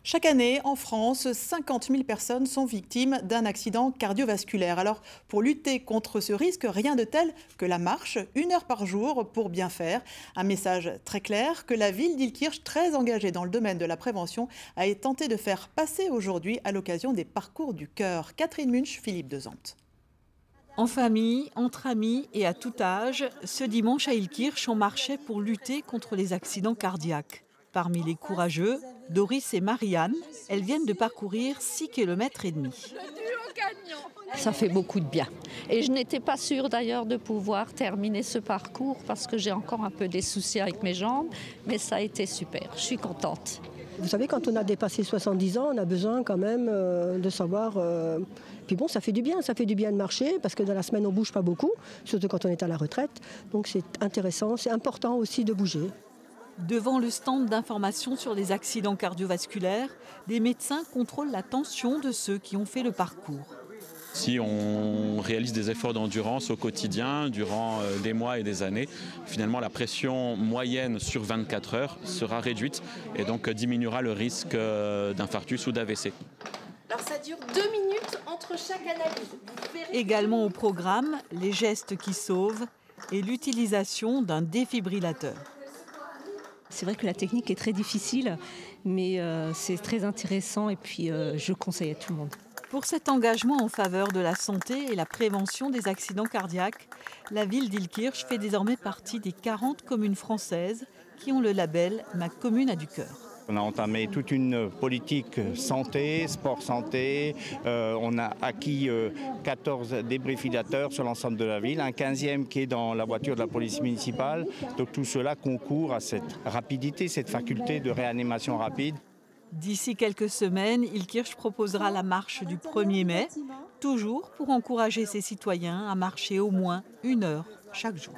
Chaque année, en France, 50 000 personnes sont victimes d'un accident cardiovasculaire. Alors, pour lutter contre ce risque, rien de tel que la marche, 1 heure par jour pour bien faire. Un message très clair que la ville d'Illkirch, très engagée dans le domaine de la prévention, a tenté de faire passer aujourd'hui à l'occasion des parcours du cœur. Catherine Munch, Philippe Dezante. En famille, entre amis et à tout âge, ce dimanche à Illkirch, on marchait pour lutter contre les accidents cardiaques. Parmi les courageux, Doris et Marianne, elles viennent de parcourir 6,5 km. Ça fait beaucoup de bien. Et je n'étais pas sûre d'ailleurs de pouvoir terminer ce parcours parce que j'ai encore un peu des soucis avec mes jambes, mais ça a été super, je suis contente. Vous savez, quand on a dépassé 70 ans, on a besoin quand même de savoir... Puis bon, ça fait du bien de marcher, parce que dans la semaine, on ne bouge pas beaucoup, surtout quand on est à la retraite. Donc c'est intéressant, c'est important aussi de bouger. Devant le stand d'information sur les accidents cardiovasculaires, des médecins contrôlent la tension de ceux qui ont fait le parcours. Si on réalise des efforts d'endurance au quotidien, durant des mois et des années, finalement la pression moyenne sur 24 heures sera réduite et donc diminuera le risque d'infarctus ou d'AVC. Alors ça dure 2 minutes entre chaque analyse. Également au programme, les gestes qui sauvent et l'utilisation d'un défibrillateur. C'est vrai que la technique est très difficile, mais c'est très intéressant et puis je conseille à tout le monde. Pour cet engagement en faveur de la santé et la prévention des accidents cardiaques, la ville d'Illkirch fait désormais partie des 40 communes françaises qui ont le label « Ma commune a du cœur ». On a entamé toute une politique santé, sport santé. On a acquis 14 débriefilateurs sur l'ensemble de la ville, un 15e qui est dans la voiture de la police municipale. Donc tout cela concourt à cette rapidité, cette faculté de réanimation rapide. D'ici quelques semaines, Illkirch proposera la marche du 1er mai, toujours pour encourager ses citoyens à marcher au moins 1 heure chaque jour.